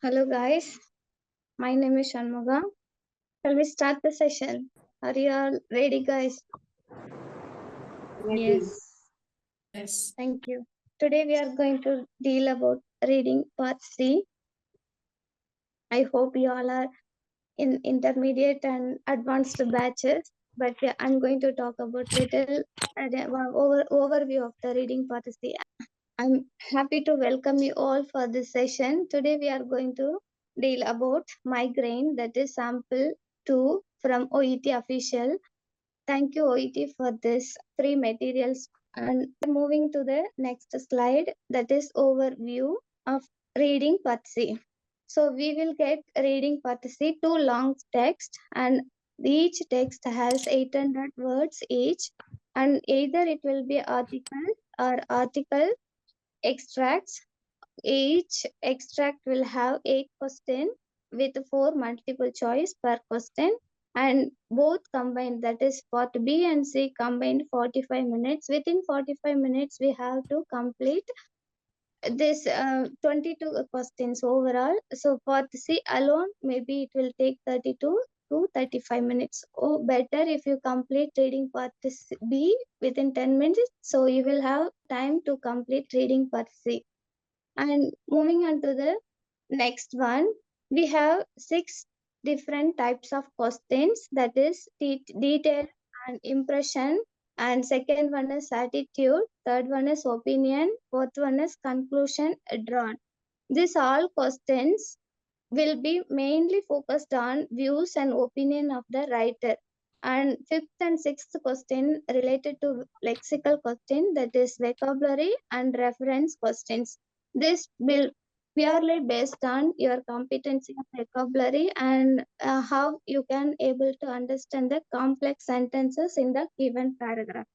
Hello guys, my name is Shanmuga. Shall we start the session? Are you all ready guys? Yes. Yes. Thank you. Today we are going to deal about reading part 3. I hope you all are in intermediate and advanced batches, but I'm going to talk about little overview of the reading part 3. I'm happy to welcome you all for this session. Today we are going to deal about migraine, that is sample 2 from OET official. Thank you OET for this free materials. And moving to the next slide, that is overview of reading part C. So we will get reading part C, 2 long text, and each text has 800 words each, and either it will be article or article extracts. Each extract will have 8 questions with 4 multiple choice per question, and both combined, that is part B and C combined 45 minutes. Within 45 minutes we have to complete this 22 questions overall. So part C alone maybe it will take 32 to 35 minutes. Or better if you complete reading part B within 10 minutes, so you will have time to complete reading part C. And moving on to the next one, we have 6 different types of questions, that is detail and impression, and second one is attitude, third one is opinion, fourth one is conclusion drawn. These all questions will be mainly focused on views and opinion of the writer. And fifth and sixth question related to lexical question, that is vocabulary and reference questions. This will purely based on your competency of vocabulary and how you can able to understand the complex sentences in the given paragraph.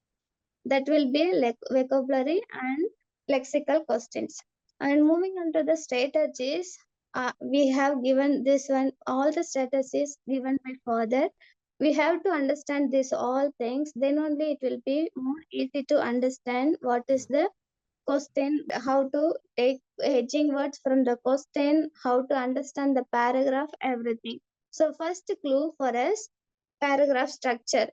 That will be vocabulary and lexical questions. And moving on to the strategies, we have given this one, all the strategies given by father. We have to understand this all things, then only it will be more easy to understand what is the question, how to take hedging words from the question, how to understand the paragraph, everything. So first clue for us, paragraph structure.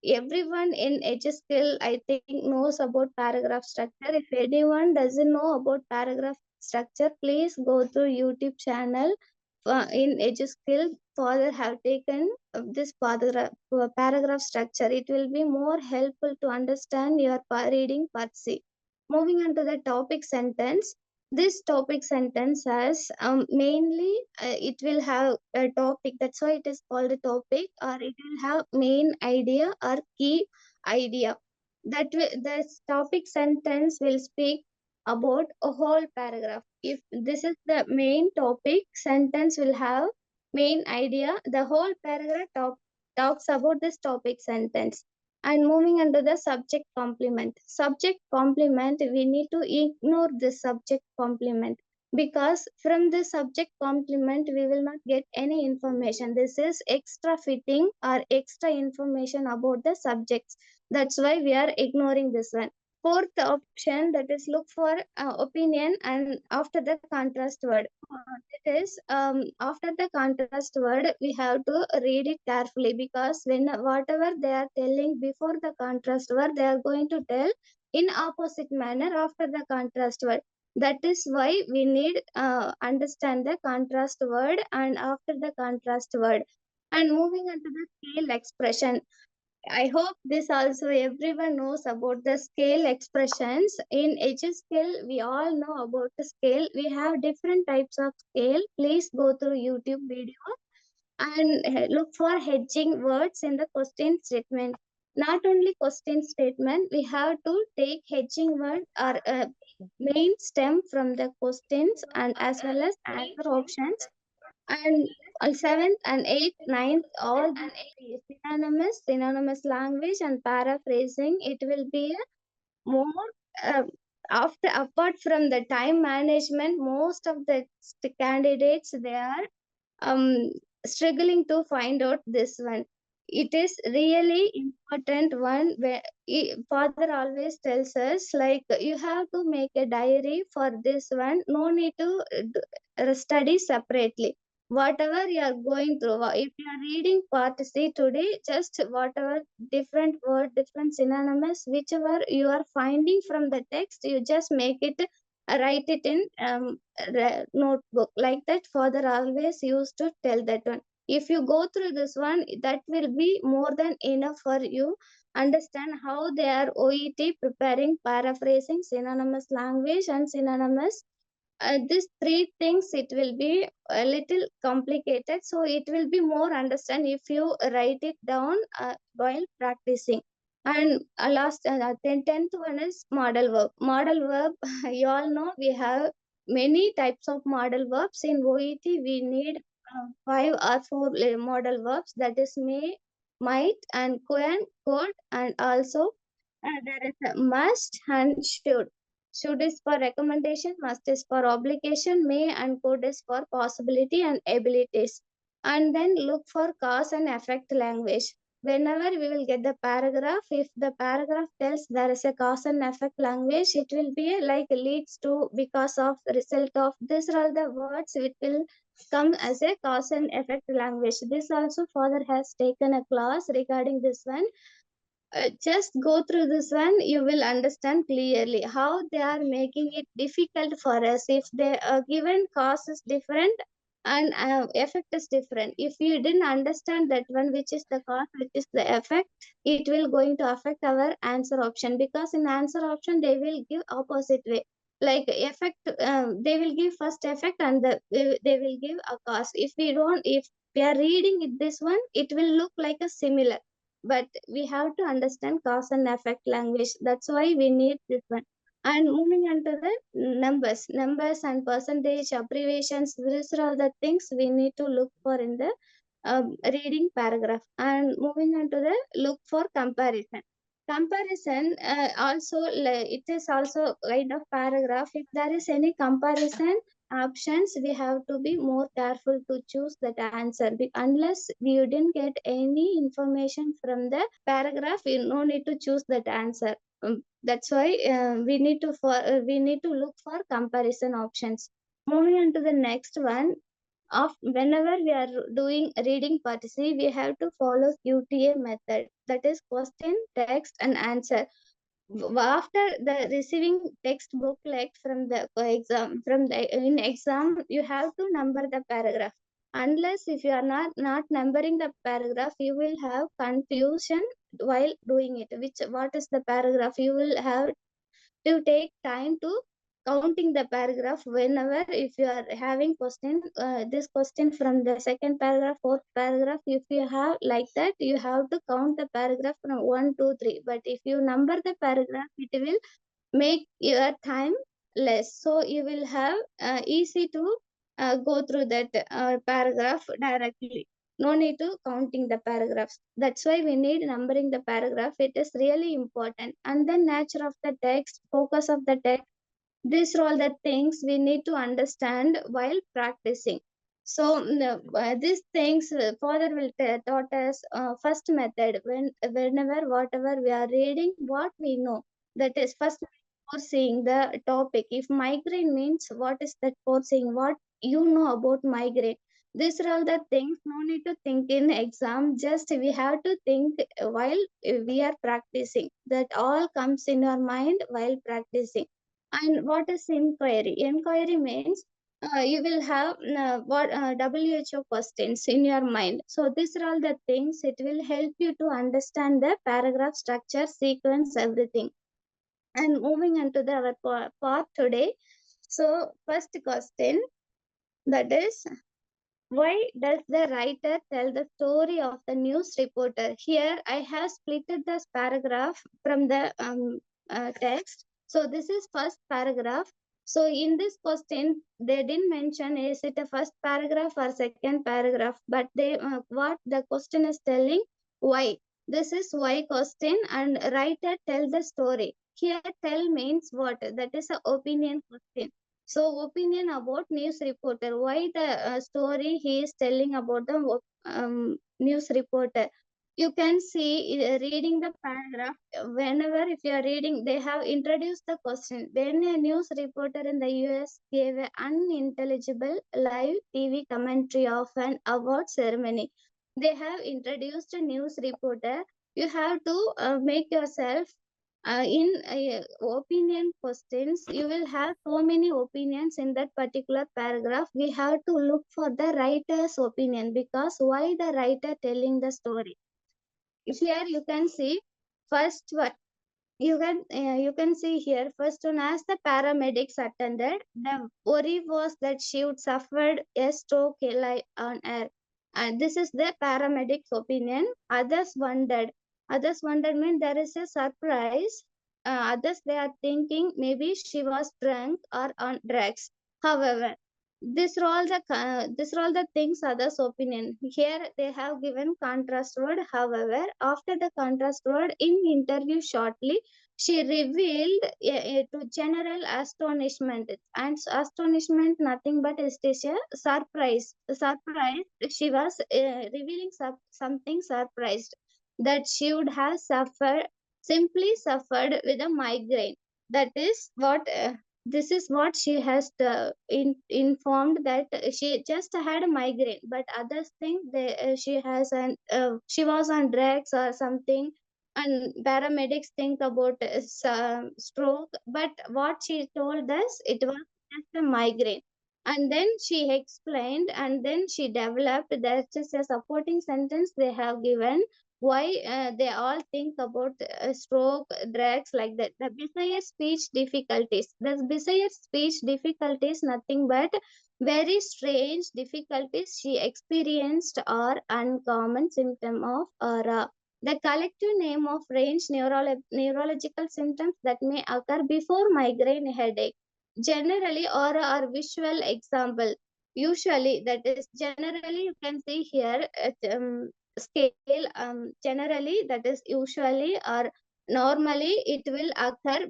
Everyone in Edu Skill, I think, knows about paragraph structure. If anyone doesn't know about paragraph structure, please go to YouTube channel in Edu Skill. Father have taken this paragraph structure. It will be more helpful to understand your reading part C. Moving on to the topic sentence. This topic sentence has mainly it will have a topic, that's why it is called a topic, or it will have main idea or key idea. This topic sentence will speak about a whole paragraph. If this is the main topic, sentence will have main idea, the whole paragraph talks about this topic sentence. And moving on to the subject complement. Subject complement, we need to ignore the subject complement, because from the subject complement we will not get any information. This is extra fitting or extra information about the subjects. That's why we are ignoring this one. Fourth option, that is look for opinion and after the contrast word. It is after the contrast word we have to read it carefully, because when whatever they are telling before the contrast word, they are going to tell in opposite manner after the contrast word. That is why we need understand the contrast word and after the contrast word. And moving on to the scale expression, I hope this also everyone knows about the scale expressions. In Edu Skill, we all know about the scale. We have different types of scale. Please go through YouTube video and look for hedging words in the question statement. Not only question statement, we have to take hedging word or main stem from the questions and as well as answer options. And seventh and eighth, ninth, all these synonymous language and paraphrasing. It will be a more after apart from the time management, most of the candidates they are um struggling to find out this one. it is really important one where father always tells us like you have to make a diary for this one, no need to study separately. Whatever you are going through, if you are reading part C today, just whatever different word, different synonymous, whichever you are finding from the text, you just make it, write it in notebook. Like that father always used to tell that one. If you go through this one, that will be more than enough for you understand how they are OET preparing, paraphrasing, synonymous language and synonymous. These three things, it will be a little complicated, so it will be more understand if you write it down while practicing. And last 10th one is model verb. Model verb, you all know we have many types of model verbs in OET. We need 5 or 4 model verbs, that is may, might and could, and also there is a must and should. Should is for recommendation, must is for obligation, may and could is for possibility and abilities. And then look for cause and effect language. Whenever we will get the paragraph, if the paragraph tells there is a cause and effect language, it will be like leads to, because of, result of. These are all the words which will come as a cause and effect language. This also father has taken a class regarding this one. Just go through this one, you will understand clearly how they are making it difficult for us. If they are given cause is different and effect is different, if you didn't understand that one, which is the cause, which is the effect, it will going to affect our answer option, because in answer option they will give opposite way. Like effect, they will give first effect and they will give a cause. If we don't, if we are reading it this one, it will look like a similar, but we have to understand cause and effect language. That's why we need this one. And moving on to the numbers and percentage, abbreviations, these are all the things we need to look for in the reading paragraph. And moving on to the look for comparison. Comparison also it is also kind of paragraph. If there is any comparison options, we have to be more careful to choose that answer. Unless you didn't get any information from the paragraph, you no need to choose that answer. That's why we need to look for comparison options. Moving on to the next one, of whenever we are doing reading participate, we have to follow QTA method, that is question, text and answer. After the receiving text booklet from the exam, from the in exam, you have to number the paragraph. Unless if you are not numbering the paragraph, you will have confusion while doing it, which what is the paragraph. You will have to take time to counting the paragraph. Whenever if you are having question, this question from the second paragraph, fourth paragraph, if you have like that, you have to count the paragraph from 1 2 3. But if you number the paragraph, it will make your time less, so you will have easy to go through that paragraph directly. No need to counting the paragraphs. That's why we need numbering the paragraph. It is really important. And then nature of the text, focus of the text, these are all the things we need to understand while practicing. So these things father will taught us first method. Whenever whatever we are reading, what we know, that is first foreseeing the topic. If migraine means, what is that foreseeing, what you know about migraine. These are all the things, no need to think in exam, just we have to think while we are practicing. That all comes in our mind while practicing. And what is inquiry? Inquiry means you will have what WHO questions in your mind. So these are all the things. It will help you to understand the paragraph structure, sequence, everything. And moving on to the our part today. So first question, that is, why does the writer tell the story of the news reporter? Here I have splitted this paragraph from the text. So this is first paragraph. So in this question, they didn't mention is it a first paragraph or second paragraph, but they what the question is telling, why. This is why question, and writer tell the story. Here tell means what? That is a opinion question. So opinion about news reporter. Why the story he is telling about the news reporter? you can see reading the paragraph. Whenever if you are reading, they have introduced the question. When a news reporter in the US gave an unintelligible live TV commentary of an award ceremony, they have introduced a news reporter. You have to make yourself in opinion questions. You will have so many opinions in that particular paragraph. We have to look for the writer's opinion, because why the writer telling the story. Here you can see first one. You can see here first one, as the paramedics attended, the worry was that she would suffered a stroke live on air, and this is the paramedics opinion. Others wondered mean there is a surprise. Others, they are thinking maybe she was drunk or on drugs. However, these are all the things others opinion. Here they have given contrast word. However, after the contrast word in interview shortly, she revealed to general astonishment. And astonishment nothing but is this a surprise. Surprise. She was revealing something surprised, that she would have simply suffered with a migraine. That is what this is what she has informed, that she just had a migraine, but others think she was on drugs or something, and paramedics think about stroke. But what she told us, it was just a migraine. And then she explained, and then she developed. That is a supporting sentence they have given, why they all think about stroke, drugs, like that. The bizarre speech difficulties. The bizarre speech difficulties nothing but very strange difficulties she experienced, or uncommon symptom of aura. The collective name of range neurological symptoms that may occur before migraine headache. Generally, aura or visual example. Usually, that is generally, you can see here scale. Generally, that is usually or normally, it will occur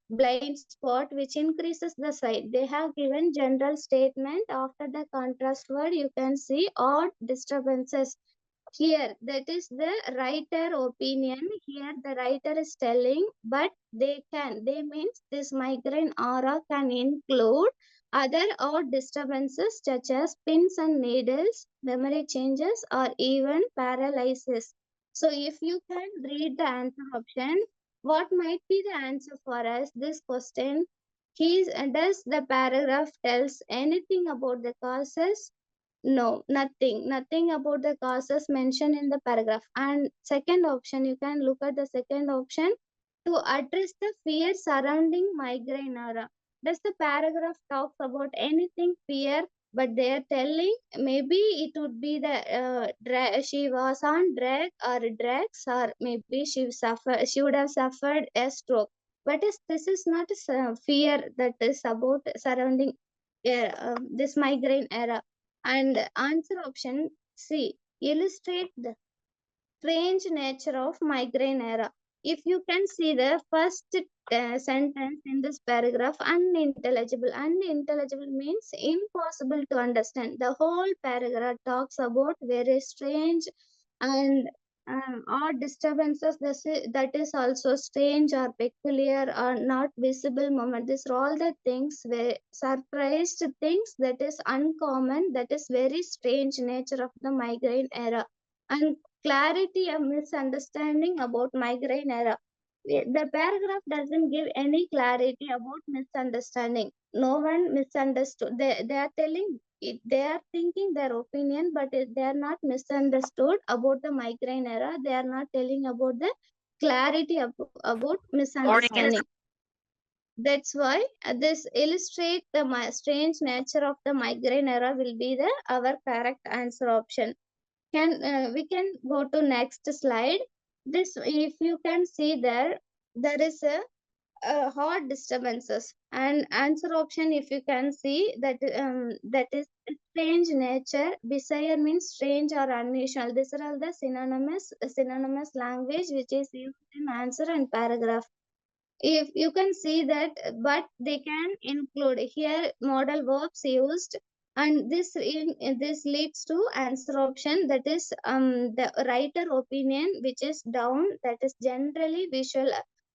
blind spot which increases the sight. They have given general statement. After the contrast word, you can see odd disturbances. Here, that is the writer opinion. Here the writer is telling, but they means this migraine aura can include other odd disturbances such as pins and needles, memory changes, or even paralysis. So if you can read the answer option, what might be the answer for us this question? Does the paragraph tells anything about the causes? No, nothing. Nothing about the causes mentioned in the paragraph. And second option, you can look at the second option. To address the fear surrounding migraine aura. Does the paragraph talks about anything fear? But they are telling maybe it would be the she was on drug or drugs, or maybe she would have suffered a stroke. But this is not a fear that is about surrounding this migraine era. And answer option C, illustrate the strange nature of migraine era. If you can see the first sentence in this paragraph, unintelligible. Unintelligible means impossible to understand. The whole paragraph talks about very strange and odd disturbances. That is also strange or peculiar or not visible moment. These are all the things where surprised things, that is uncommon, that is very strange nature of the migraine era. And clarity and misunderstanding about migraine era. The paragraph doesn't give any clarity about misunderstanding. No one misunderstood. They are telling it, they are thinking their opinion, but they are not misunderstood about the migraine era. They are not telling about the clarity about misunderstanding. That's why this illustrate the strange nature of the migraine era will be the our correct answer option. We can go to next slide. This, if you can see there is a hot disturbances, and answer option, if you can see that is strange nature. Bizarre means strange or unusual. These are all the synonymous language which is used in answer and paragraph. If you can see that, but they can include here modal verbs used, and this leads to answer option, that is the writer opinion, which is down, that is generally visual,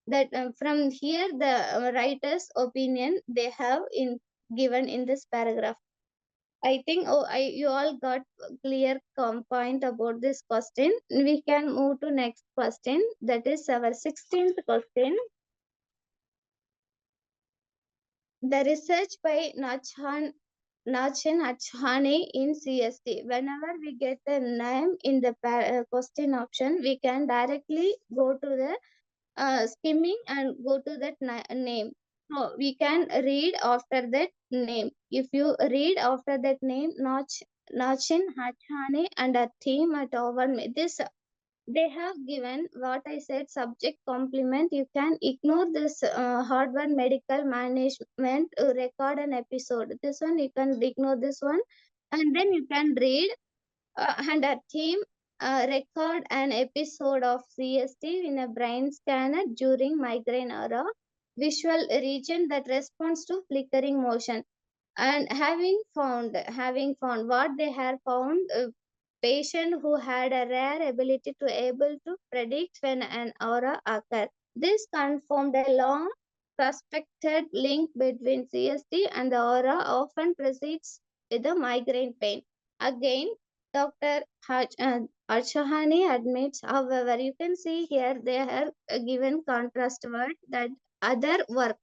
that from here the writer's opinion they have in given in this paragraph. I think, you all got clear point about this question. We can move to next question, that is our 16th question. The research by Nachan Achhani in CST. Whenever we get the name in the question option, we can directly go to the skimming and go to that name. So we can read after that name. If you read after that name, Nachin Hachani and a theme at over this, they have given what I said, subject complement. You can ignore this hardware medical management record an episode. This one you can ignore this one, and then you can read and a team record an episode of CST in a brain scanner during migraine era, visual region that responds to flickering motion. And having found what they had found, a patient who had a rare ability to able to predict when an aura occur. This confirmed a long suspected link between CST and the aura, often precedes with the migraine pain. Again, Dr. Arshahani admits, however, you can see here they have given contrast word, that other work.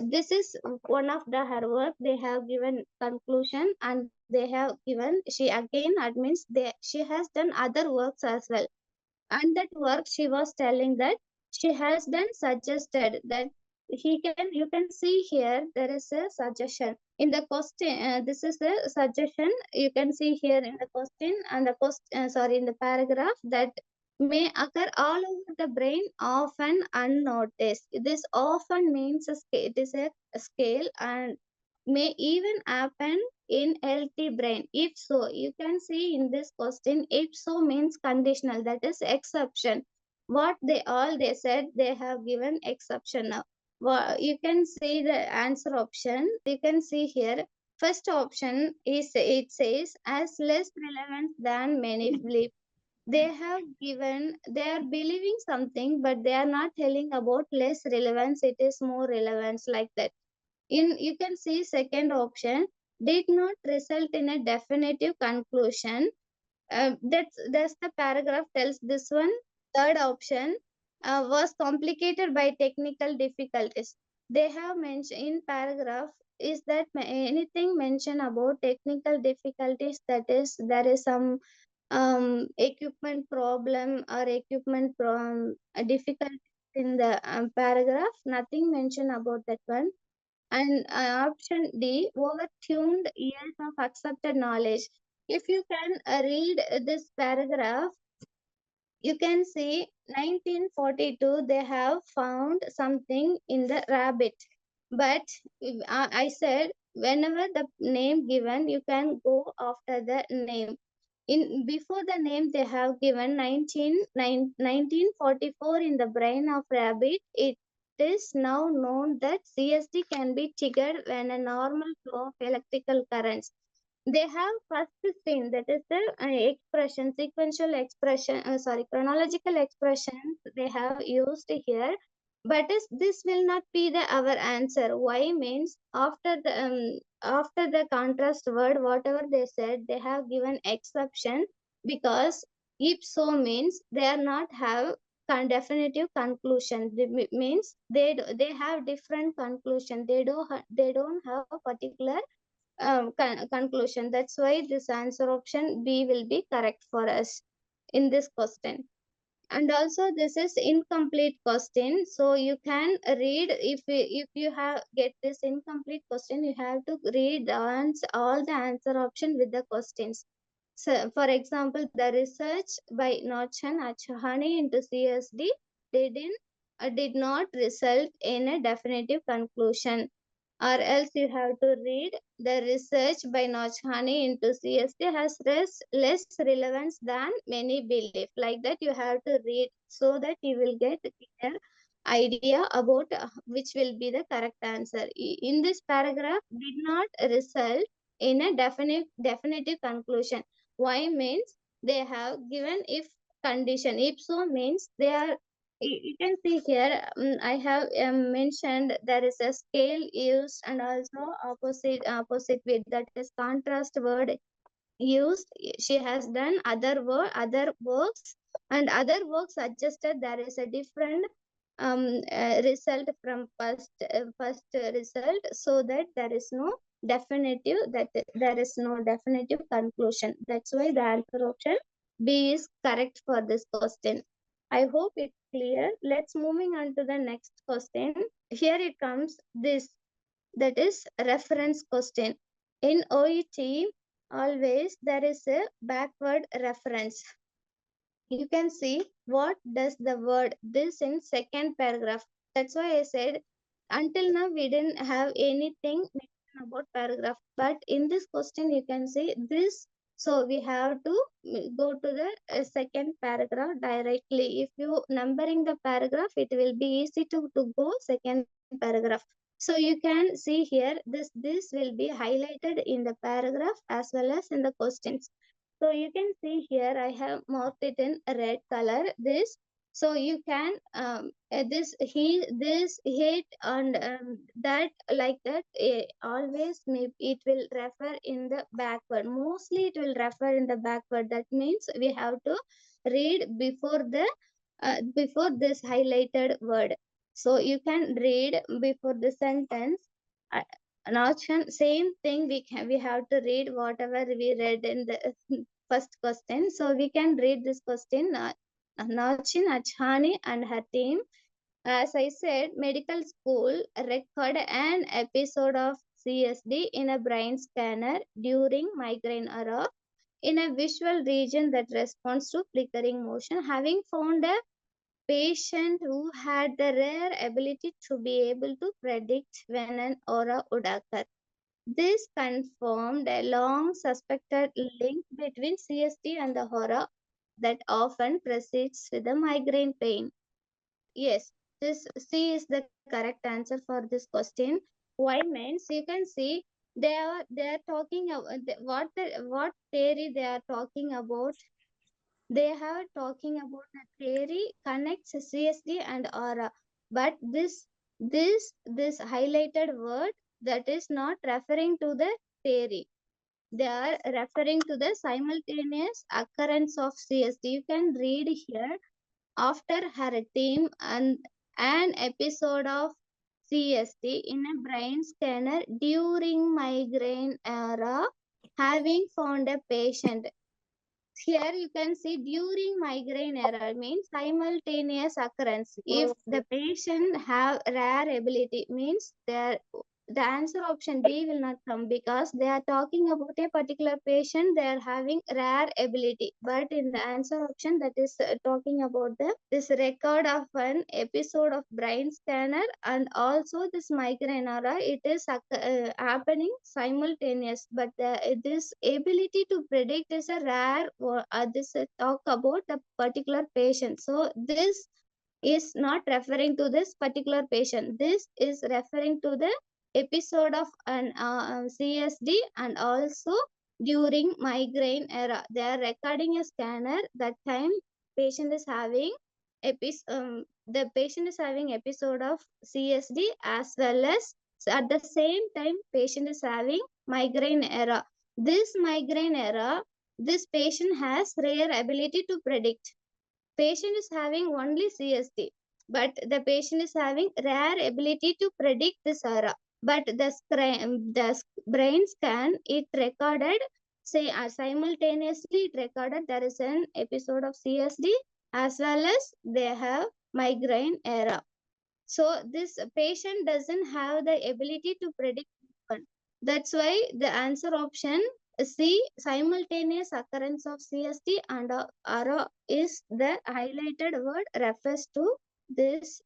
This is one of the her work. They have given conclusion, and they have given, she again admits she has done other works as well. And that work she was telling that she has done suggested that you can see here there is a suggestion in the question. This is the suggestion you can see here in the question, and the sorry, in the paragraph, that may occur all over the brain, often unnoticed. This often means it is a scale, and may even happen in healthy brain. If so, you can see in this question, if so means conditional, that is exception. What they said, they have given exception now. You can see the answer option. You can see here, first option is, it says as less relevant than many believe. They have given, they are believing something, but they are not telling about less relevance, it is more relevance, like that. You can see second option, did not result in a definitive conclusion. That's the paragraph tells this one. Third option was complicated by technical difficulties. They have mentioned in paragraph, is that anything mentioned about technical difficulties, that is there is some equipment problem or difficulties in the paragraph, nothing mentioned about that one. And option D, overtuned years of accepted knowledge. If you can read this paragraph, you can see 1942 they have found something in the rabbit. But I said, whenever the name given, you can go after the name. In before the name they have given 1944 in the brain of rabbit. It is now known that CST can be triggered when a normal flow of electrical currents. They have first seen, that is the expression, sequential expression, sorry, chronological expressions they have used here. But this will not be the our answer. Why means, after the contrast word, whatever they said, they have given exception, because if so means they are not have definitive conclusion. Means they have different conclusion. They don't have a particular conclusion. That's why this answer option B will be correct for us in this question. And also this is incomplete question, so you can read, if you have get this incomplete question, you have to read the all the answer option with the questions. So for example, the research by Nochan Achhani into CSD did not result in a definitive conclusion. Or else you have to read, the research by Nochhani into CST has less relevance than many believe. Like that you have to read, so that you will get a clear idea about which will be the correct answer. In this paragraph, did not result. in a definitive conclusion. Why means they have given if condition. If so means they are. You can see here. I have mentioned there is a scale used and also opposite with, that is contrast word used. She has done other works, and other works suggested there is a different result from first result, so that there is no definitive, that there is no definitive conclusion. That's why the answer option B is correct for this question. I hope it's clear. Let's moving on to the next question. Here it comes, this, that is reference question. In OET, always there is a backward reference. You can see what does the word this in second paragraph. That's why I said until now we didn't have anything mentioned about paragraph, but in this question you can see this. So we have to go to the second paragraph directly. If you numbering the paragraph, it will be easy to go second paragraph. So you can see here, this will be highlighted in the paragraph as well as in the questions. So you can see here I have marked it in red color. This, so you can this hate and that, like that, always it will refer in the backward. Mostly it will refer in the backward. That means we have to read before this highlighted word. So you can read before the sentence. Uh, an option, same thing, we have to read whatever we read in the first question. So we can read this question. Nachin Achhani and her team, as I said, medical school recorded an episode of CSD in a brain scanner during migraine era in a visual region that responds to flickering motion, having found a patient who had the rare ability to be able to predict when an aura would occur. This confirmed a long suspected link between CST and the horror that often precedes with the migraine pain. Yes, this C is the correct answer for this question. Why means you can see they are talking about what theory they are talking about. They are talking about the theory connects CSD and aura, but this highlighted word, that is not referring to the theory. They are referring to the simultaneous occurrence of CSD. You can read here, after her team and an episode of CSD in a brain scanner during migraine era, having found a patient. Here you can see during migraine era means simultaneous occurrence. If the patient have rare ability means the answer option D will not come, because they are talking about a particular patient, they are having rare ability. But in the answer option, that is talking about this record of an episode of brain scanner and also this migraine aura, it is happening simultaneous. But this ability to predict is a rare, this talk about the particular patient. So this is not referring to this particular patient. This is referring to the episode of an CSD and also during migraine era. They are recording a scanner. That time patient is having the patient is having episode of CSD as well as, so at the same time patient is having migraine era. This migraine era, this patient has rare ability to predict. Patient is having only CST, but the patient is having rare ability to predict this aura. But the brain scan, it recorded, say simultaneously it recorded there is an episode of CSD as well as they have migraine era. So this patient doesn't have the ability to predict one. That's why the answer option C, simultaneous occurrence of CST and RO, is the highlighted word refers to this.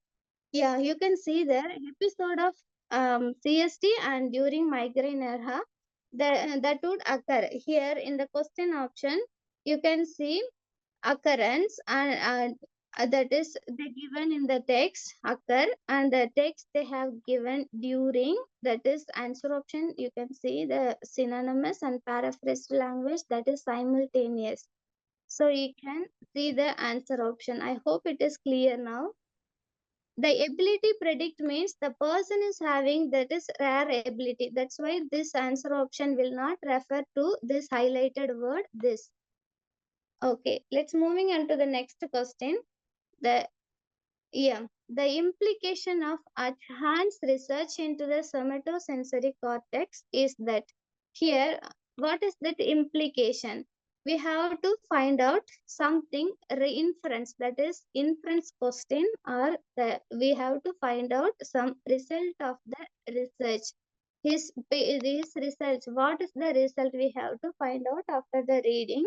Yeah, you can see there episode of CST and during migraine era that would occur. Here in the question option, you can see occurrence and that is they given in the text occur, and the text they have given during, that is answer option. You can see the synonymous and paraphrased language, that is simultaneous. So you can see the answer option. I hope it is clear now. The ability predict means the person is having, that is rare ability. That's why this answer option will not refer to this highlighted word this. Okay, let's moving on to the next question. The the implication of Adhan's research into the somatosensory cortex is that here, what is that implication? We have to find out something inference, that is inference question, or we have to find out some result of the research. His research, what is the result we have to find out after the reading?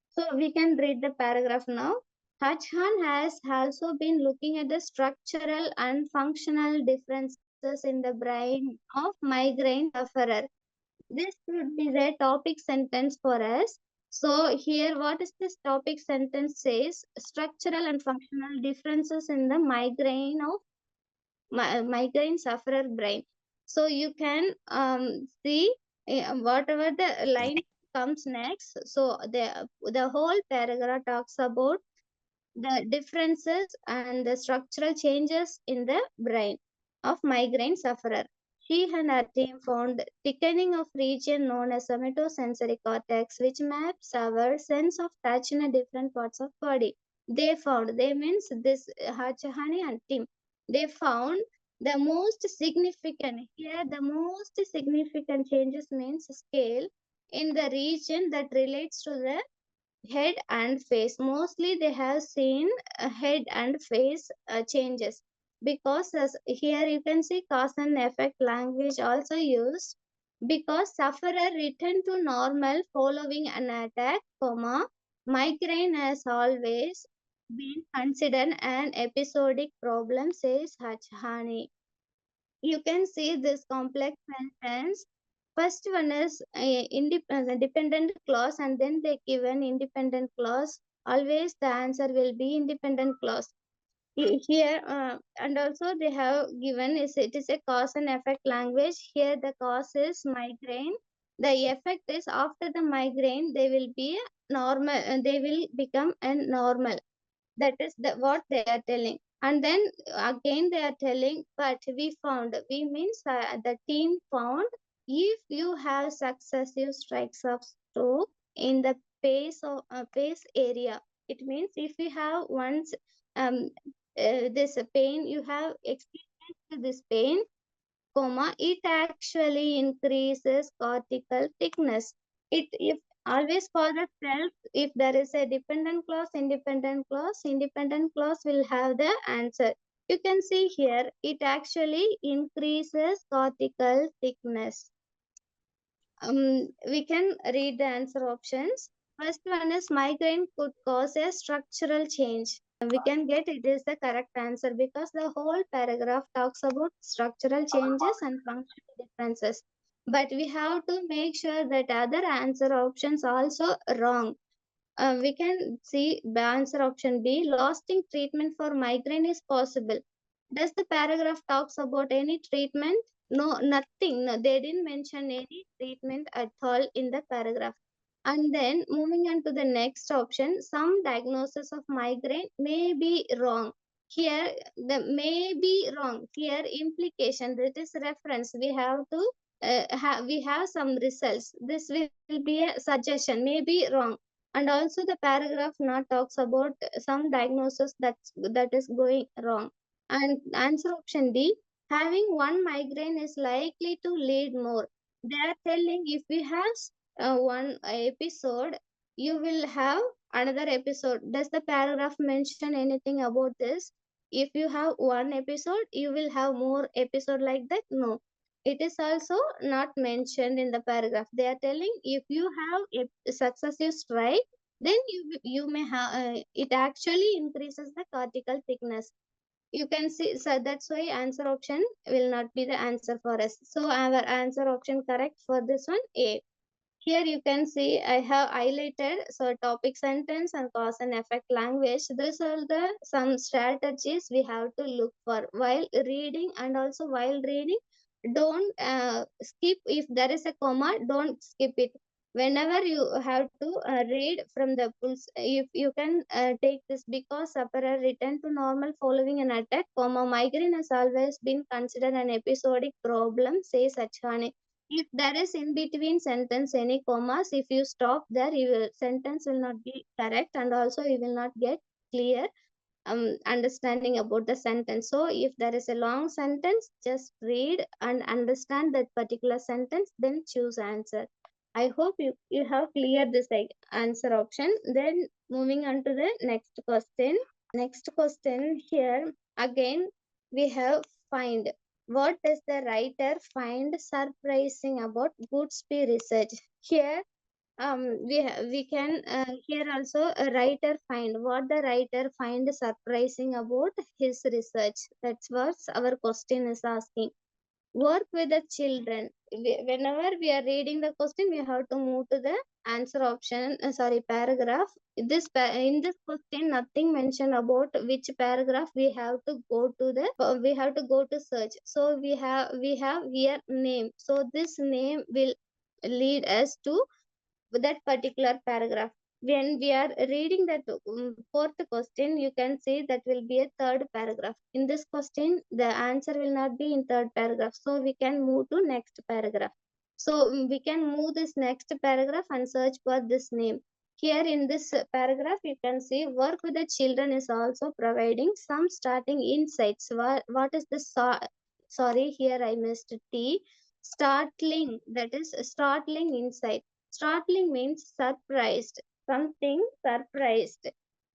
So we can read the paragraph now. Hachhan has also been looking at the structural and functional differences in the brain of migraine sufferer. This would be the topic sentence for us. So here, what is this topic sentence says? Structural and functional differences in the migraine of migraine sufferer brain. So you can see whatever the line comes next. So the whole paragraph talks about the differences and the structural changes in the brain of migraine sufferer. She and her team found thickening of region known as somatosensory cortex, which maps our sense of touch in a different parts of body. They means this Hachahani and team. They found the most significant, here the most significant changes means scale in the region that relates to the head and face. Mostly they have seen head and face changes, because as here you can see cause and effect language also used, because sufferer returned to normal following an attack, comma, migraine has always been considered an episodic problem, says Hachhani. You can see this complex sentence. First one is dependent clause, and then they give an independent clause. Always the answer will be independent clause. Here and also they have given is it is a cause and effect language. Here the cause is migraine. The effect is after the migraine they will be normal. They will become a normal. That is what they are telling. And then again they are telling, but we means the team found, if you have successive strikes of stroke in the face area, it means if you have once this pain, you have experienced this pain, comma, it actually increases cortical thickness. It if always for the self, if there is a independent clause will have the answer. You can see here, it actually increases cortical thickness. We can read the answer options. First one is migraine could cause a structural change. We can get it is the correct answer, because the whole paragraph talks about structural changes and functional differences. But we have to make sure that other answer options also wrong. We can see the answer option B, lasting treatment for migraine is possible. Does the paragraph talks about any treatment? No, nothing. No, they didn't mention any treatment at all in the paragraph. And then moving on to the next option, some diagnosis of migraine may be wrong. Here, the may be wrong. Here, implication, that is reference. We have to we have some results. This will be a suggestion, may be wrong. And also the paragraph not talks about some diagnosis that is going wrong. And answer option D, having one migraine is likely to lead more. They are telling if we have one episode, you will have another episode. Does the paragraph mention anything about this? If you have one episode, you will have more episode like that? No. It is also not mentioned in the paragraph. They are telling if you have a successive strike, then you may have it actually increases the cortical thickness. You can see, so that's why answer option will not be the answer for us. So our answer option correct for this one, A. Here you can see I have highlighted so topic, sentence, and cause and effect language. These are the some strategies we have to look for while reading, and also while reading, don't skip if there is a comma. Don't skip it. Whenever you have to read from the pulse, if you can take this because upper return to normal following an attack, comma migraine has always been considered an episodic problem, says Achane. If there is in between sentence any commas, if you stop there, your sentence will not be correct, and also you will not get clear understanding about the sentence. So if there is a long sentence, just read and understand that particular sentence, then choose answer. I hope you have cleared this answer option. Then moving on to the next question. Next question here again we have find. What does the writer find surprising about Goodspeed research? Here we can here also a writer find what the writer find surprising about his research. That's what our question is asking. Work with the children. Whenever we are reading the question, we have to move to the answer option, sorry, paragraph. In this question, nothing mentioned about which paragraph we have to go to the we have to go to search. So we have here name, so this name will lead us to that particular paragraph. When we are reading that fourth question, you can see that will be a third paragraph. In this question, the answer will not be in third paragraph. So we can move to next paragraph. So we can move this next paragraph and search for this name. Here in this paragraph, you can see work with the children is also providing some starting insights. What is the sorry, here I missed T. Startling, that is startling insight. Startling means surprised, something surprised.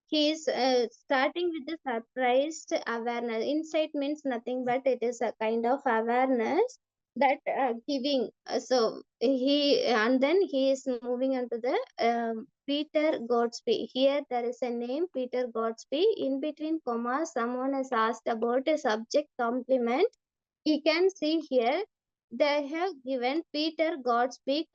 He is starting with the surprised awareness. Insight means nothing but it is a kind of awareness that giving. So he and then he is moving on to the Peter Godsby. Here there is a name Peter Godsby. In between commas, someone has asked about a subject complement. You can see here they have given Peter Godsby,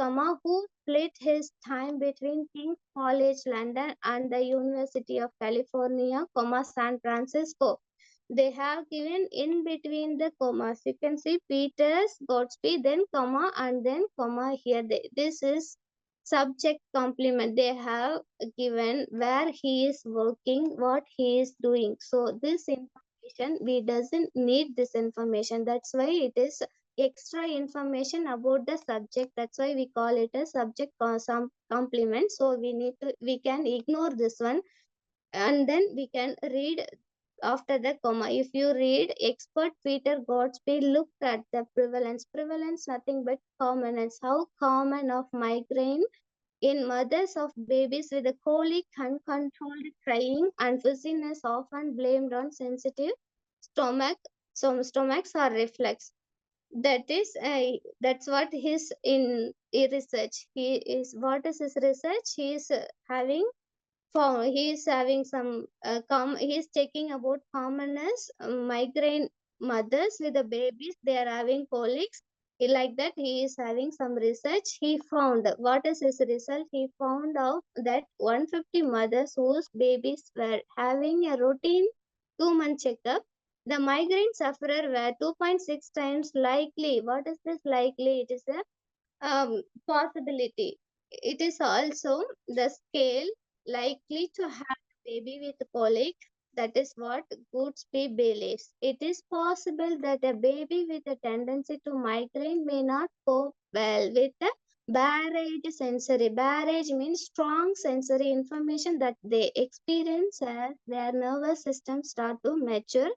who split his time between King's College London and the University of California, San Francisco. They have given in between the commas. You can see Peter's Godsby, then comma, and then comma here. This is subject complement. They have given where he is working, what he is doing. So this information, we doesn't need this information. That's why it is extra information about the subject. That's why we call it a subject some complement. So we can ignore this one, and then we can read after the comma. If you read expert Peter Godsby looked at the prevalence nothing but commonness, how common of migraine in mothers of babies with a colic, uncontrolled crying, and fizziness often blamed on sensitive stomach, stomachs or reflex. That is that's what his in research. He is, what is his research? He is having he is having some he is checking about commonness migraine mothers with the babies, they are having colics. Like that he is having some research. He found, what is his result? He found out that 150 mothers whose babies were having a routine 2-month checkup, the migraine sufferer were 2.6 times likely. What is this likely? It is a possibility. It is also the scale likely to have a baby with colic. That is what Goodsby believes. It is possible that a baby with a tendency to migraine may not cope well with the barrage sensory. Barrage means strong sensory information that they experience as their nervous system start to mature,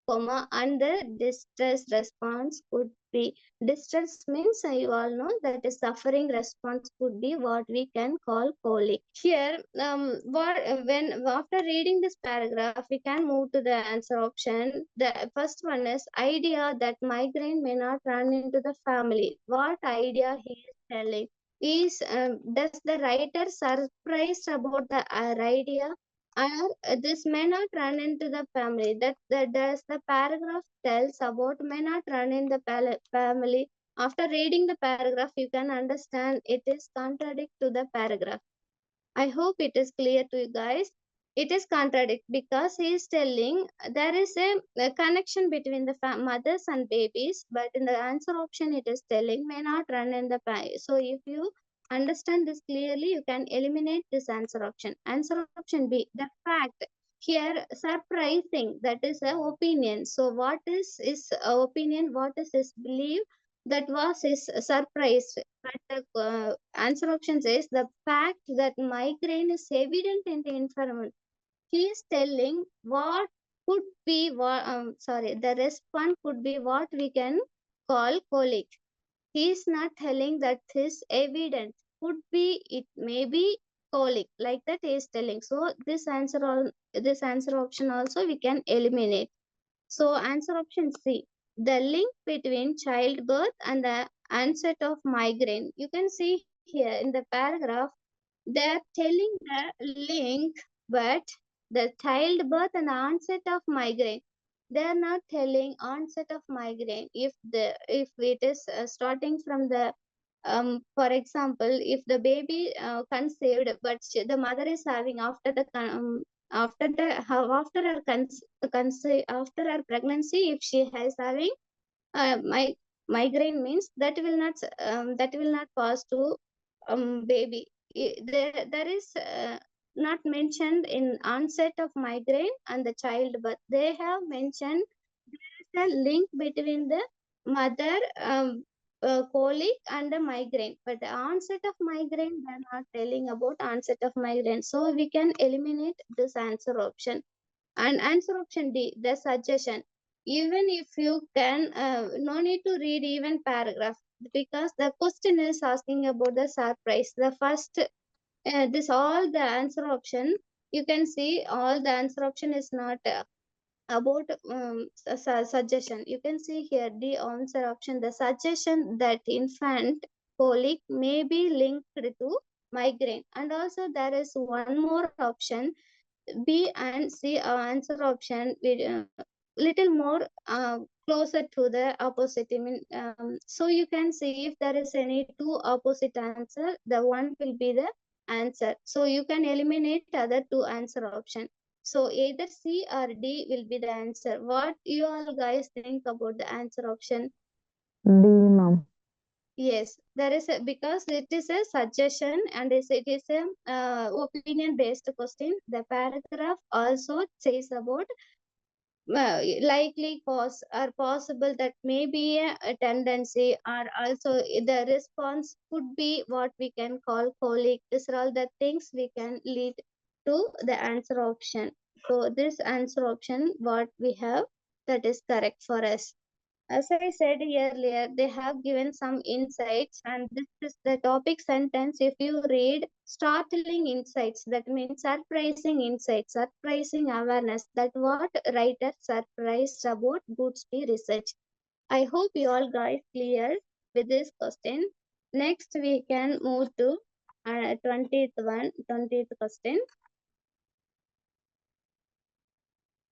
and the distress response could be, distress means you all know that is suffering response could be what we can call colic. Here what when after reading this paragraph we can move to the answer option. The first one is idea that migraine may not run into the family. What idea he is telling is, does the writer surprised about the idea, or this may not run into the family? That does the paragraph tells about may not run in the family. After reading the paragraph, you can understand it is contradict to the paragraph. I hope it is clear to you guys. It is contradict because he is telling there is a connection between the mothers and babies, but in the answer option it is telling may not run in the So if you understand this clearly, you can eliminate this answer option. Answer option B, the fact. Here surprising, that is a opinion. So what is opinion? What is his belief? That was his surprise. But the answer option says the fact that migraine is evident in the environment. He is telling what could be what the response could be what we can call colic. He is not telling that is evident. Could be, it may be colic, like that he is telling. So this answer option also we can eliminate. So answer option C, the link between childbirth and the onset of migraine. You can see here in the paragraph, they are telling the link, but the childbirth and onset of migraine. They are not telling onset of migraine. If it is starting from the for example, if the baby conceived, but the mother is having after her pregnancy, if she has having migraine, means that will not pass to baby. There is not mentioned in onset of migraine and the childbirth. They have mentioned the link between the mother colic and the migraine, but the onset of migraine they are not telling about onset of migraine. So we can eliminate this answer option. And answer option D, the suggestion. Even if you can no need to read even paragraph, because the question is asking about the surprise. The first this all the answer option, you can see all the answer option is not about suggestion. You can see here the answer option, the suggestion that infant colic may be linked to migraine. And also there is one more option, B and C answer option with little more closer to the opposite. I mean, so you can see if there is any two opposite answer, the one will be the answer. So you can eliminate other two answer option. So either C or D will be the answer. What you all guys think about the answer option? D, ma'am. Yes, there is because it is a suggestion and it is a opinion based question. The paragraph also says about likely cause or possible, that may be a tendency, or also the response could be what we can call colic. These are all the things we can lead to the answer option. So this answer option what we have, that is correct for us. As I said earlier, they have given some insights, and this is the topic sentence. If you read startling insights, that means surprising insights, surprising awareness. That what writer surprised about Goodsby research. I hope you all guys clear with this question. Next, we can move to 20th question.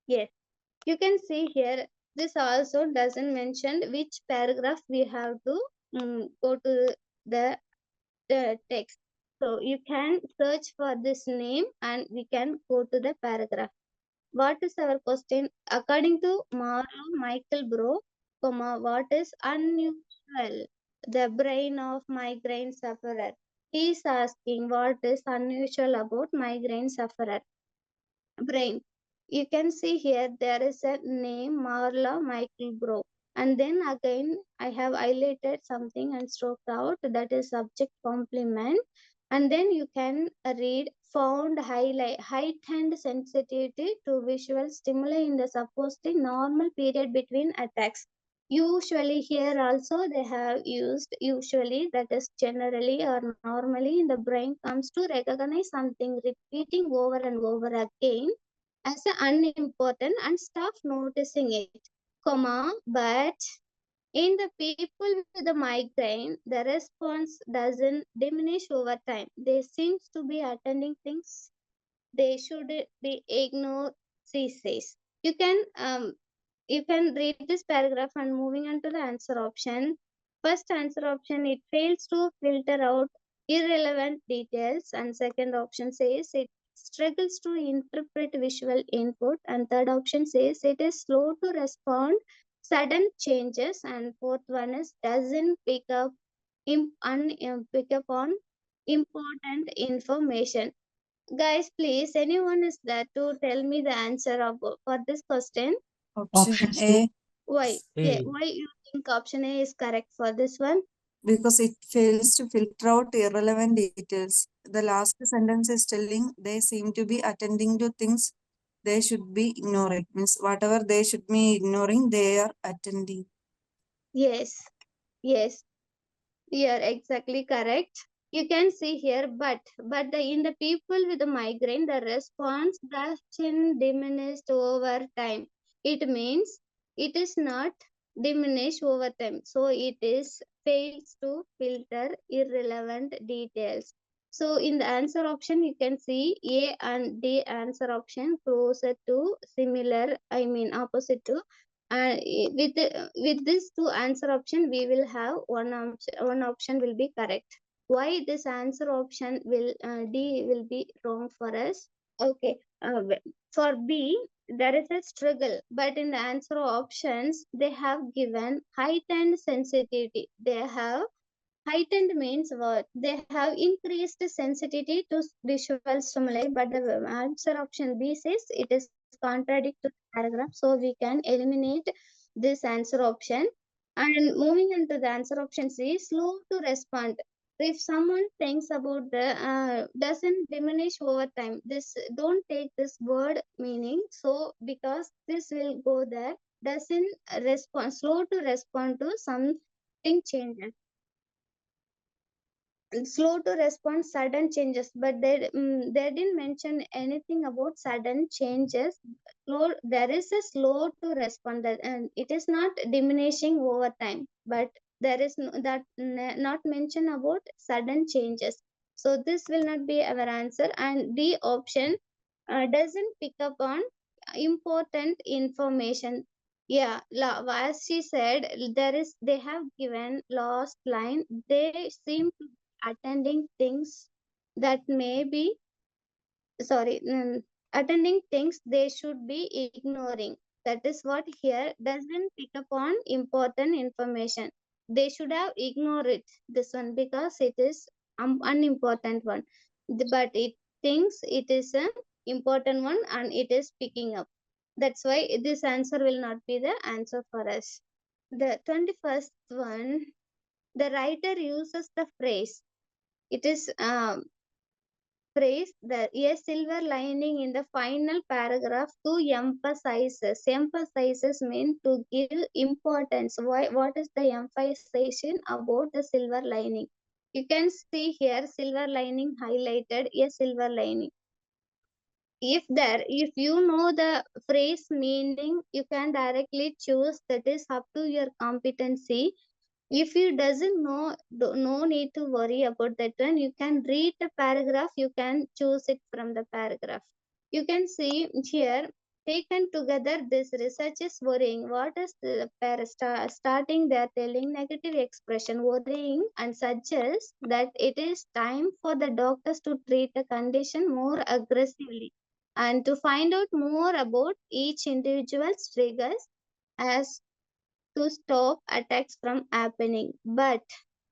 Yes. You can see here, this also doesn't mention which paragraph we have to go to the text. So you can search for this name and we can go to the paragraph. What is our question? According to Marlow Michael Bro, what is unusual? The brain of migraine sufferer. He is asking what is unusual about migraine sufferer brain. You can see here there is a name Marla Michael Bro. And then again I have highlighted something and stroked out, that is subject complement. And then you can read found heightened sensitivity to visual stimuli in the supposedly normal period between attacks. Usually here also they have used usually, that is generally or normally, in the brain comes to recognize something repeating over and over again as unimportant and stop noticing it, but in the people with the migraine, the response doesn't diminish over time. They seems to be attending things they should be ignored, she says. You can read this paragraph and moving on to the answer option. First answer option, it fails to filter out irrelevant details, and second option says it struggles to interpret visual input, and third option says it is slow to respond sudden changes, and fourth one is doesn't pick up pick up on important information. Guys, please, anyone is there to tell me the answer for this question? Option A, Why? Yeah, why you think option A is correct for this one? because it fails to filter out irrelevant details. The last sentence is telling they seem to be attending to things they should be ignoring. Means whatever they should be ignoring, they are attending. Yes, yes, you are exactly correct. You can see here, but in the people with the migraine, the response doesn't diminish over time. It means it is not diminished over time. So it is fails to filter irrelevant details. So in the answer option, you can see A and D answer option closer to similar, I mean opposite to, and with this two answer option we will have one option will be correct. Why this answer option will D will be wrong for us? Okay, for B there is a struggle, but in the answer options they have given heightened sensitivity. They have heightened means what? They have increased sensitivity to visual stimuli, but the answer option B says it is contradict to the paragraph, so we can eliminate this answer option. And moving into the answer option C, slow to respond. If someone thinks about the doesn't diminish over time, this don't take this word meaning. So because this will go there, doesn't respond, slow to respond to something changes, slow to respond sudden changes, but they didn't mention anything about sudden changes. Slow, there is a slow to respond that, and it is not diminishing over time, but there is not mention about sudden changes. So this will not be our answer, and the option doesn't pick up on important information. Yeah, as she said, there is they have given last line, they seem to attending things that may be sorry attending things they should be ignoring. That is what here doesn't pick up on important information. They should have ignored it, this one, because it is unimportant one. But it thinks it is an important one and it is picking up. That's why this answer will not be the answer for us. The 21st one, the writer uses the phrase, it is phrase that a silver lining in the final paragraph to emphasizes mean to give importance. Why, what is the emphasization about the silver lining? You can see here silver lining highlighted, a silver lining. If you know the phrase meaning, you can directly choose, that is up to your competency. If you doesn't know, no need to worry about that one. You can read the paragraph, you can choose it from the paragraph. You can see here, taken together this research is worrying. What is the starting, they are telling negative expression worrying, and suggests that it is time for the doctors to treat the condition more aggressively and to find out more about each individual's triggers as to stop attacks from happening. But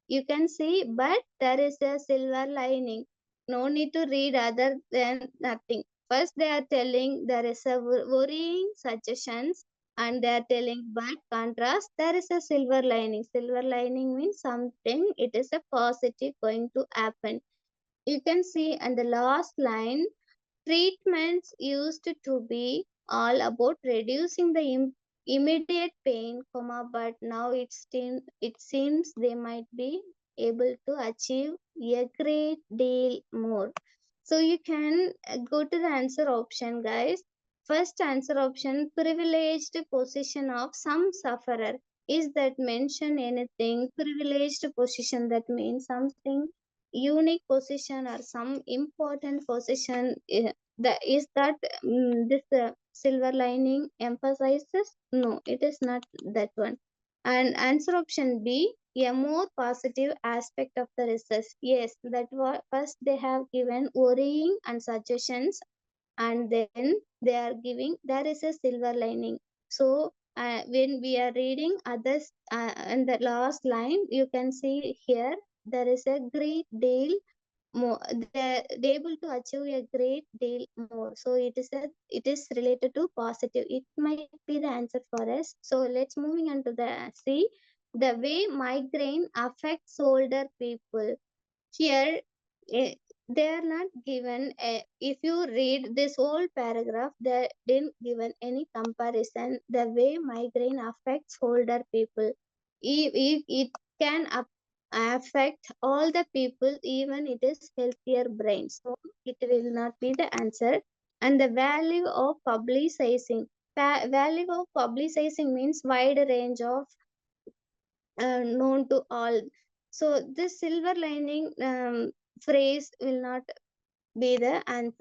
you can see, but there is a silver lining. No need to read other than nothing. First, they are telling there is a worrying suggestions, and they are telling but contrast, there is a silver lining. Silver lining means something, it is a positive going to happen. You can see, and the last line, treatments used to be all about reducing the immediate pain, but now it seems they might be able to achieve a great deal more. So you can go to the answer option, guys. First answer option, privileged position of some sufferer. Is that mention anything? Privileged position, that means something unique position or some important position. That this silver lining emphasizes? No, it is not that one. And answer option B, a more positive aspect of the research. Yes, that was first they have given worrying and suggestions, and then they are giving there is a silver lining. So when we are reading others, in the last line you can see here there is a great deal more, they're able to achieve a great deal more. So it is related to positive, it might be the answer for us. So let's moving on to the see the way migraine affects older people. Here they are not given if you read this whole paragraph, they didn't given any comparison the way migraine affects older people. It can affect all the people, even it is healthier brain, so it will not be the answer. And the value of publicizing, value of publicizing means wide range of known to all. So this silver lining phrase will not be there, and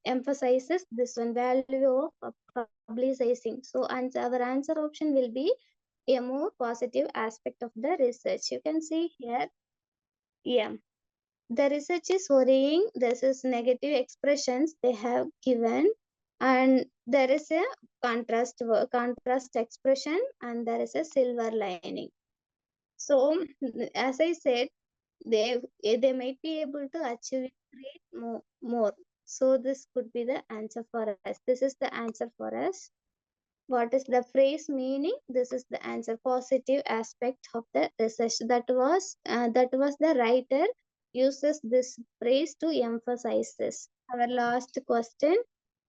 emphasizes this one value of publicizing. So and our answer option will be a more positive aspect of the research. You can see here, yeah, the research is worrying. This is negative expressions they have given, and there is a contrast expression, and there is a silver lining. So as I said, they might be able to achieve great more. So this could be the answer for us. This is the answer for us. What is the phrase meaning? This is the answer. Positive aspect of the research. That was the writer uses this phrase to emphasize this. Our last question.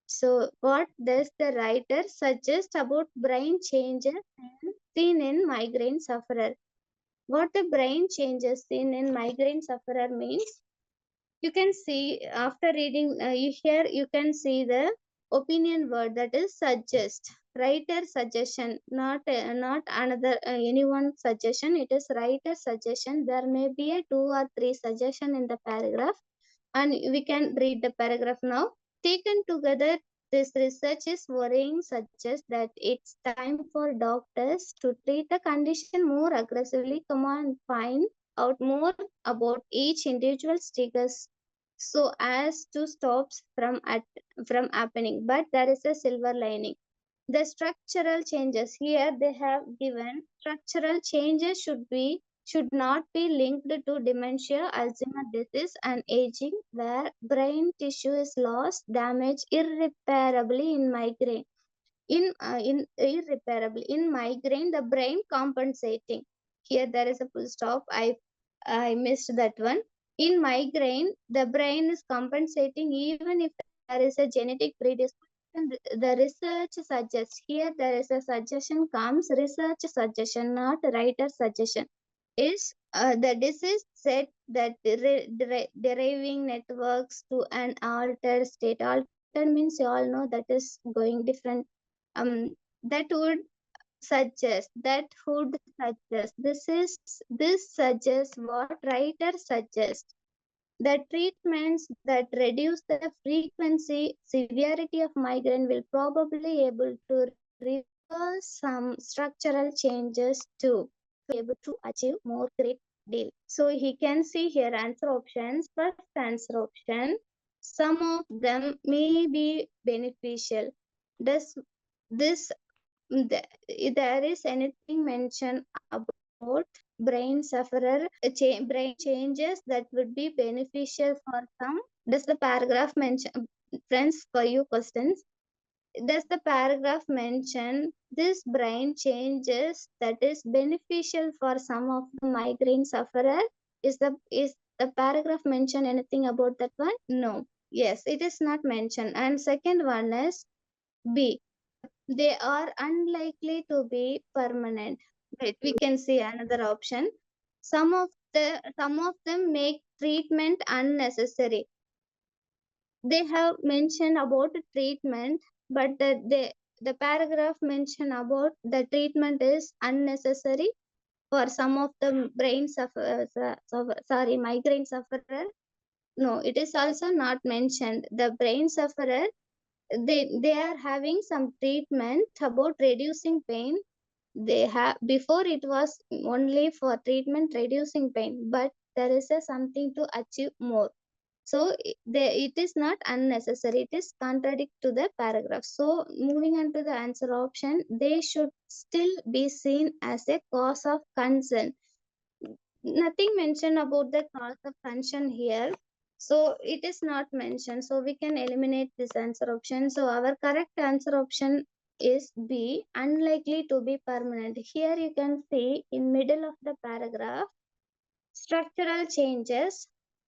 So what does the writer suggest about brain changes seen in migraine sufferer? What the brain changes seen in migraine sufferer means, you can see after reading you can see the opinion word, that is suggest, writer suggestion, not another anyone suggestion, it is writer suggestion. There may be a 2 or 3 suggestion in the paragraph, and we can read the paragraph now. Taken together, this research is worrying, suggests that it's time for doctors to treat the condition more aggressively. Come on, find out more about each individual triggers so as to stop from happening. But there is a silver lining. The structural changes here they have given, structural changes should not be linked to dementia, Alzheimer's disease, and aging, where brain tissue is lost, damaged irreparably in migraine. In irreparably in migraine, the brain compensating. Here there is a full stop. I missed that one. In migraine, the brain is compensating even if there is a genetic predisposition. The research suggests, here there is a suggestion comes, research suggestion, not writer suggestion, is the disease said that deriving networks to an altered state. Altered means you all know that is going different. That would suggest this suggests what writer suggests, the treatments that reduce the frequency, severity of migraine will probably able to reverse some structural changes too, to able to achieve more great deal. So he can see here answer options. First answer option, some of them may be beneficial. Does this there is anything mentioned about brain sufferer brain changes that would be beneficial for some? Does the paragraph mention, friends, for you questions, does the paragraph mention this brain changes that is beneficial for some of the migraine sufferer? Is the paragraph mention anything about that one? No. Yes, it is not mentioned. And second one is B, they are unlikely to be permanent. Right, we can see another option. Some of them make treatment unnecessary. They have mentioned about treatment, but the paragraph mentioned about the treatment is unnecessary for some of the brain migraine sufferer. No, it is also not mentioned. The brain sufferer, they are having some treatment about reducing pain, They have, before it was only for treatment reducing pain, but there is a something to achieve more. So it is not unnecessary, it is contradict to the paragraph. So moving on to the answer option, they should still be seen as a cause of concern. Nothing mentioned about the cause of concern here, so it is not mentioned, so we can eliminate this answer option. So our correct answer option is B, unlikely to be permanent. Here you can see in middle of the paragraph, structural changes.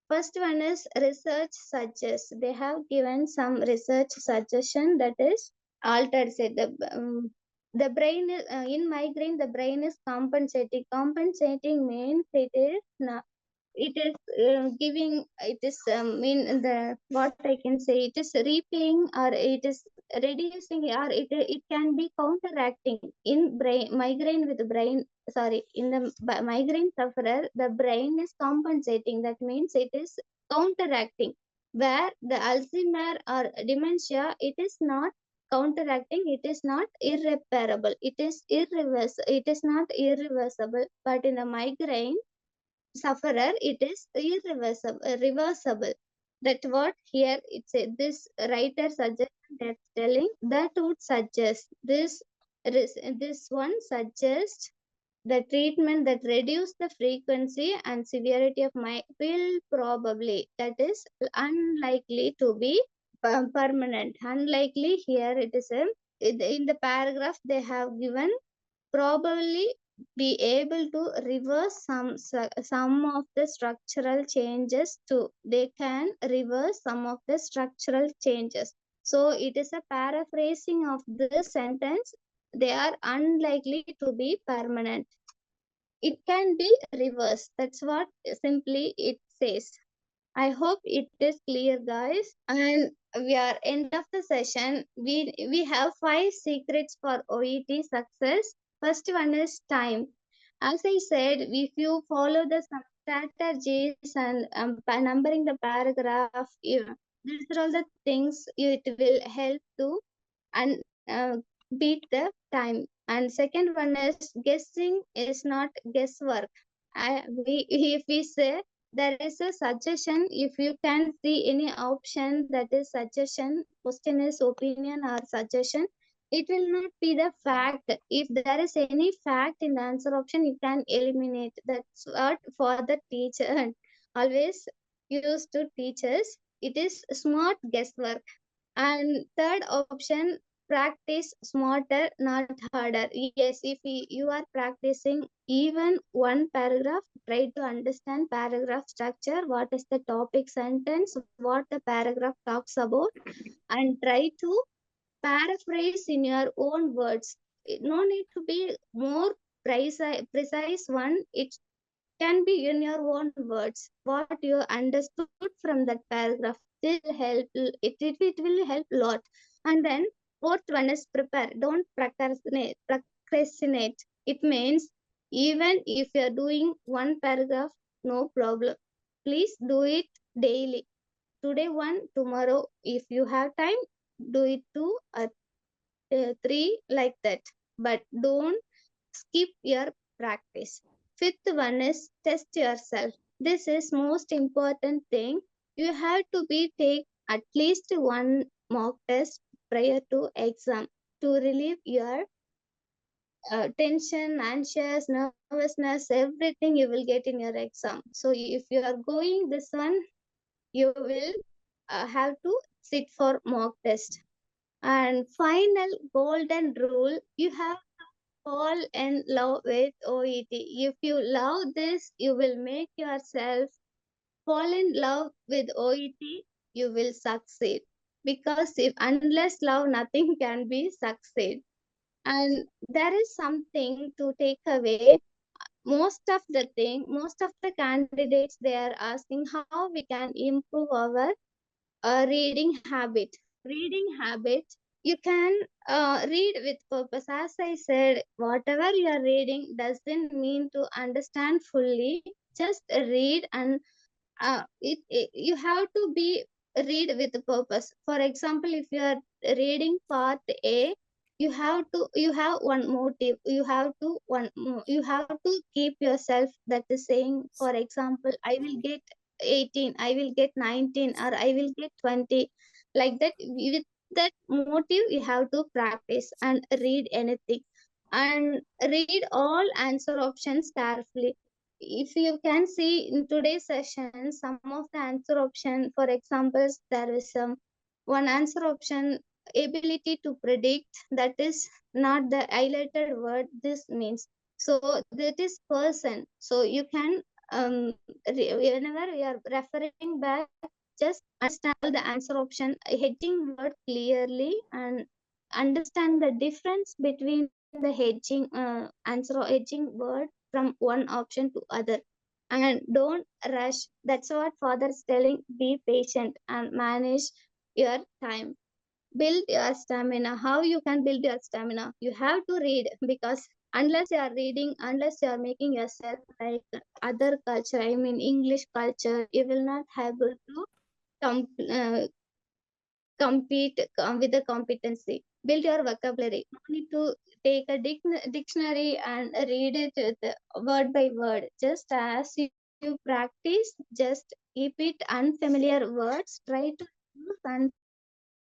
First one is research suggests. They have given some research suggestion, that is altered state. The brain is, in migraine, the brain is compensating. Compensating means it is not, it is giving, it is mean the, what I can say, it is repaying or it is reducing, or it can be counteracting. In brain migraine with brain, sorry, in the migraine sufferer, the brain is compensating, that means it is counteracting. Where the Alzheimer or dementia, it is not counteracting, it is not irreparable, it is irreversible, it is not irreversible. But in the migraine sufferer, it is irreversible, reversible. That what here it said, this writer suggestion, that's telling that would suggest this, this one suggests the treatment that reduce the frequency and severity of my will probably, that is unlikely to be permanent. Unlikely, here it is a, in the paragraph they have given probably be able to reverse some of the structural changes too. They can reverse some of the structural changes. So it is a paraphrasing of this sentence. They are unlikely to be permanent. It can be reversed. That's what simply it says. I hope it is clear, guys. And we are end of the session. We have 5 secrets for OET success. First one is time. As I said, if you follow the some strategies and numbering the paragraph, these are all the things it will help to and beat the time. And second one is guessing is not guesswork. If we say there is a suggestion, if you can see any option that is suggestion, question is opinion or suggestion, it will not be the fact. If there is any fact in the answer option, you can eliminate. That's what for the teacher always used to teachers. It is smart guesswork. And third option, practice smarter, not harder. Yes, if you are practicing even one paragraph, try to understand paragraph structure, what is the topic sentence, what the paragraph talks about, and try to paraphrase in your own words. No need to be more precise one. It can be in your own words. What you understood from that paragraph will help. It will help a lot. And then fourth one is prepare. Don't procrastinate. Procrastinate. It means even if you're doing one paragraph, no problem. Please do it daily. Today one, tomorrow if you have time, do it two or three, like that. But don't skip your practice. Fifth one is test yourself. This is most important thing. You have to be take at least one mock test prior to exam to relieve your tension, anxious, nervousness, everything you will get in your exam. So if you are going this one, you will have to sit for mock test. And final golden rule, you have fall in love with OET. If you love this, you will make yourself fall in love with OET, you will succeed. Because if unless love, nothing can be succeed. And there is something to take away. Most of the candidates, they are asking how we can improve our reading habit. Reading habit, you can read with purpose. As I said, whatever you are reading doesn't mean to understand fully. Just read, and you have to be read with purpose. For example, if you are reading part A, you have one motive, you have to keep yourself, that is saying, for example, I will get 18, I will get 19, or I will get 20, like that. With that motive you have to practice and read anything, and read all answer options carefully. If you can see in today's session, some of the answer option, for example, there is some one answer option, ability to predict, that is not the highlighted word this means. So that is person. So you can whenever we are referring back, just understand the answer option hedging word clearly, and understand the difference between the hedging hedging word from one option to other, and don't rush. That's what father is telling. Be patient and manage your time. Build your stamina. How you can build your stamina? You have to read, because unless you are reading, unless you are making yourself like other culture, I mean English culture, you will not able to com- uh, compete with the competency. Build your vocabulary. No need to take a dictionary and read it with word by word. Just as you practice, just keep it unfamiliar words. Try to use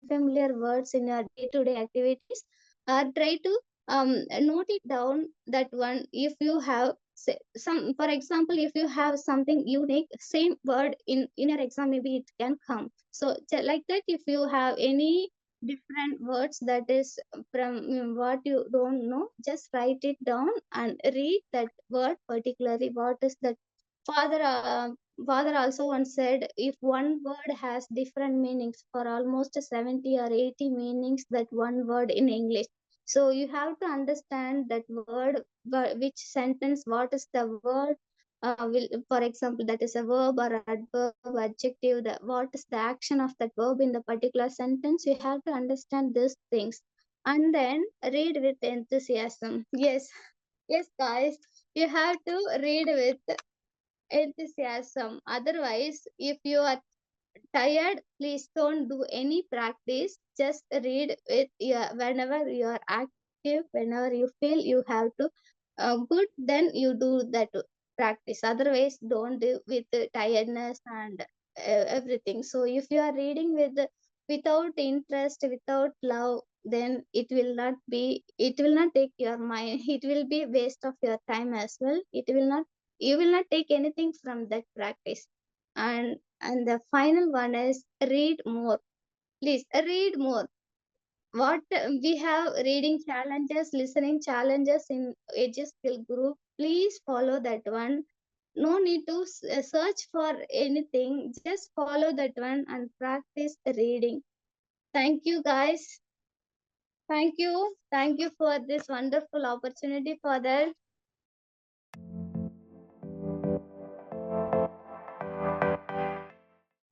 unfamiliar words in your day-to-day activities, or try to note it down, that one. If you have some, for example, if you have something unique, same word in your exam, maybe it can come. So like that, if you have any different words that is from what you don't know, just write it down and read that word particularly. What is that? Father, father also once said, if one word has different meanings for almost 70 or 80 meanings, that one word in English. So you have to understand that word, which sentence, what is the word. Will, for example, that is a verb or adverb, adjective. What is the action of that verb in the particular sentence? You have to understand these things, and then read with enthusiasm. Yes, yes, guys, you have to read with enthusiasm. Otherwise, if you are tired, please don't do any practice. Just read it whenever you are active, whenever you feel you have to good, then you do that practice. Otherwise, don't do with tiredness and everything. So if you are reading with without interest, without love, then it will not take your mind. It will be waste of your time as well. It will not, you will not take anything from that practice. And the final one is read more. Please read more. What we have reading challenges, listening challenges in Edu Skill group. Please follow that one. No need to search for anything. Just follow that one and practice reading. Thank you, guys. Thank you. Thank you for this wonderful opportunity, Father.